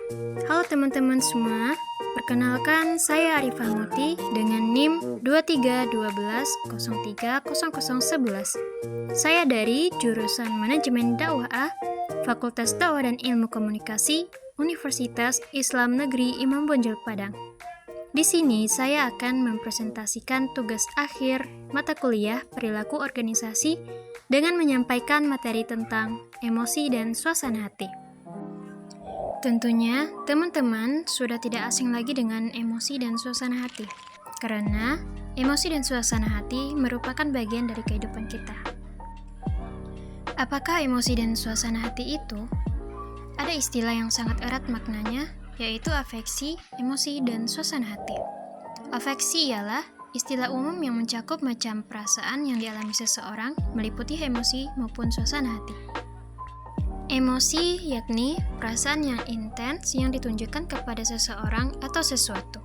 Halo teman-teman semua, perkenalkan saya Arifah Muti dengan NIM 2312030011. Saya dari jurusan Manajemen Dakwah A, Fakultas Dakwah dan Ilmu Komunikasi, Universitas Islam Negeri Imam Bonjol Padang. Di sini saya akan mempresentasikan tugas akhir mata kuliah Perilaku Organisasi dengan menyampaikan materi tentang emosi dan suasana hati. Tentunya, teman-teman sudah tidak asing lagi dengan emosi dan suasana hati, karena emosi dan suasana hati merupakan bagian dari kehidupan kita. Apakah emosi dan suasana hati itu? Ada istilah yang sangat erat maknanya, yaitu afeksi, emosi, dan suasana hati. Afeksi ialah istilah umum yang mencakup macam perasaan yang dialami seseorang, meliputi emosi maupun suasana hati. Emosi yakni perasaan yang intens yang ditunjukkan kepada seseorang atau sesuatu.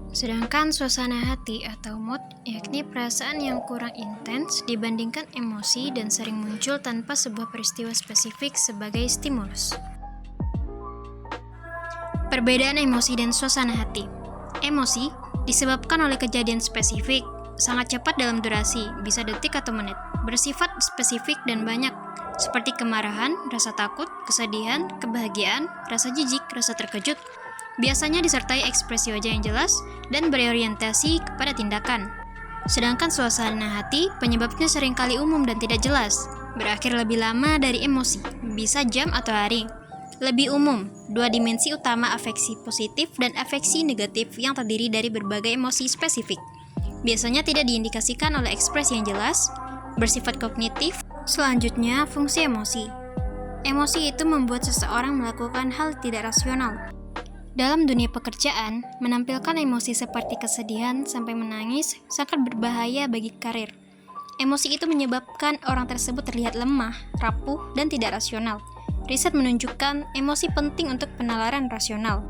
Sedangkan suasana hati atau mood yakni perasaan yang kurang intens dibandingkan emosi dan sering muncul tanpa sebuah peristiwa spesifik sebagai stimulus. Perbedaan emosi dan suasana hati. Emosi disebabkan oleh kejadian spesifik, sangat cepat dalam durasi, bisa detik atau menit, bersifat spesifik dan banyak, seperti kemarahan, rasa takut, kesedihan, kebahagiaan, rasa jijik, rasa terkejut. Biasanya disertai ekspresi wajah yang jelas dan berorientasi kepada tindakan. Sedangkan suasana hati penyebabnya seringkali umum dan tidak jelas, berakhir lebih lama dari emosi, bisa jam atau hari. Lebih umum, dua dimensi utama afeksi positif dan afeksi negatif yang terdiri dari berbagai emosi spesifik. Biasanya tidak diindikasikan oleh ekspresi yang jelas, bersifat kognitif. Selanjutnya, fungsi emosi. Emosi itu membuat seseorang melakukan hal tidak rasional. Dalam dunia pekerjaan, menampilkan emosi seperti kesedihan sampai menangis sangat berbahaya bagi karir. Emosi itu menyebabkan orang tersebut terlihat lemah, rapuh, dan tidak rasional. Riset menunjukkan emosi penting untuk penalaran rasional.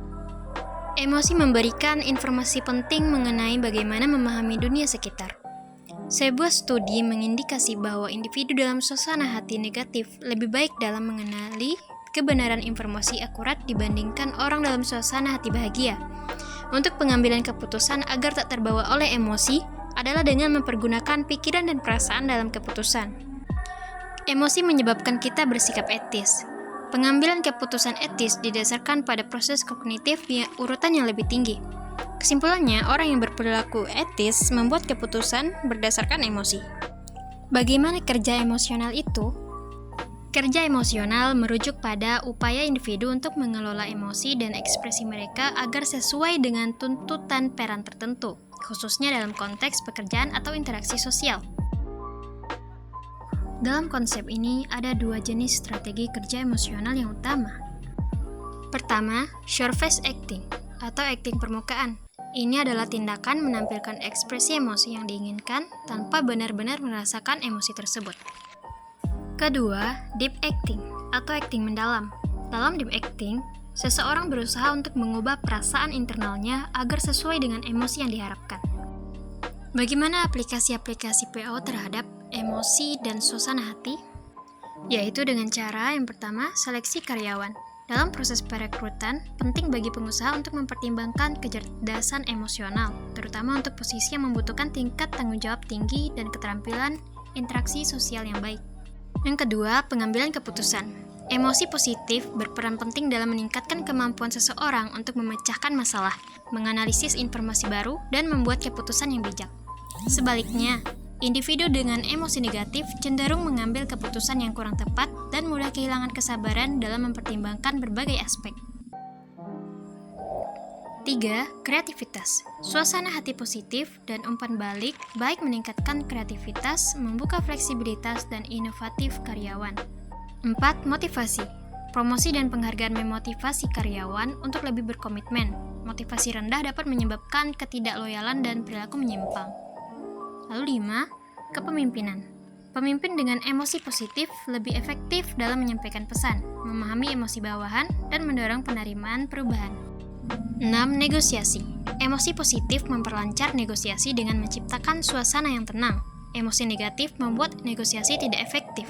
Emosi memberikan informasi penting mengenai bagaimana memahami dunia sekitar. Sebuah studi mengindikasi bahwa individu dalam suasana hati negatif lebih baik dalam mengenali kebenaran informasi akurat dibandingkan orang dalam suasana hati bahagia. Untuk pengambilan keputusan agar tak terbawa oleh emosi adalah dengan mempergunakan pikiran dan perasaan dalam keputusan. Emosi menyebabkan kita bersikap etis. Pengambilan keputusan etis didasarkan pada proses kognitif urutan yang lebih tinggi. Kesimpulannya, orang yang berperilaku etis membuat keputusan berdasarkan emosi. Bagaimana kerja emosional itu? Kerja emosional merujuk pada upaya individu untuk mengelola emosi dan ekspresi mereka agar sesuai dengan tuntutan peran tertentu, khususnya dalam konteks pekerjaan atau interaksi sosial. Dalam konsep ini, ada dua jenis strategi kerja emosional yang utama. Pertama, surface acting, atau acting permukaan. Ini adalah tindakan menampilkan ekspresi emosi yang diinginkan tanpa benar-benar merasakan emosi tersebut. Kedua, deep acting, atau acting mendalam. Dalam deep acting, seseorang berusaha untuk mengubah perasaan internalnya agar sesuai dengan emosi yang diharapkan. Bagaimana aplikasi-aplikasi PO terhadap emosi dan suasana hati? Yaitu dengan cara yang pertama, seleksi karyawan. Dalam proses perekrutan, penting bagi pengusaha untuk mempertimbangkan kecerdasan emosional, terutama untuk posisi yang membutuhkan tingkat tanggung jawab tinggi dan keterampilan interaksi sosial yang baik. Yang kedua, pengambilan keputusan. Emosi positif berperan penting dalam meningkatkan kemampuan seseorang untuk memecahkan masalah, menganalisis informasi baru, dan membuat keputusan yang bijak. Sebaliknya, individu dengan emosi negatif cenderung mengambil keputusan yang kurang tepat dan mudah kehilangan kesabaran dalam mempertimbangkan berbagai aspek. 3. Kreativitas. Suasana hati positif dan umpan balik baik meningkatkan kreativitas, membuka fleksibilitas dan inovatif karyawan. 4. Motivasi. Promosi dan penghargaan memotivasi karyawan untuk lebih berkomitmen. Motivasi rendah dapat menyebabkan ketidakloyalan dan perilaku menyimpang. Lalu 5. Kepemimpinan. Pemimpin dengan emosi positif lebih efektif dalam menyampaikan pesan, memahami emosi bawahan, dan mendorong penerimaan perubahan. 6. Negosiasi. Emosi positif memperlancar negosiasi dengan menciptakan suasana yang tenang. Emosi negatif membuat negosiasi tidak efektif.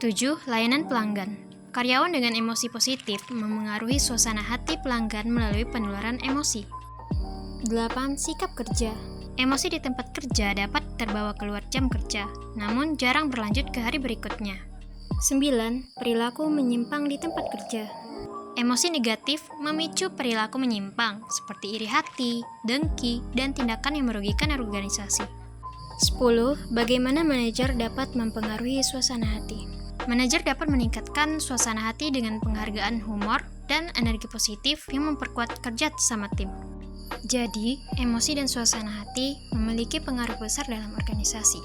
7. Layanan pelanggan. Karyawan dengan emosi positif memengaruhi suasana hati pelanggan melalui penularan emosi. 8. Sikap kerja. Emosi di tempat kerja dapat terbawa keluar jam kerja, namun jarang berlanjut ke hari berikutnya. 9. Perilaku menyimpang di tempat kerja. Emosi negatif memicu perilaku menyimpang, seperti iri hati, dengki, dan tindakan yang merugikan organisasi. 10. Bagaimana manajer dapat mempengaruhi suasana hati? Manajer dapat meningkatkan suasana hati dengan penghargaan humor dan energi positif yang memperkuat kerja sama tim. Jadi, emosi dan suasana hati memiliki pengaruh besar dalam organisasi.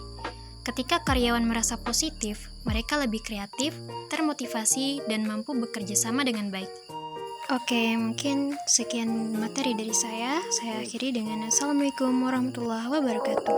Ketika karyawan merasa positif, mereka lebih kreatif, termotivasi, dan mampu bekerja sama dengan baik. Oke, mungkin sekian materi dari saya. Saya akhiri dengan Assalamualaikum warahmatullahi wabarakatuh.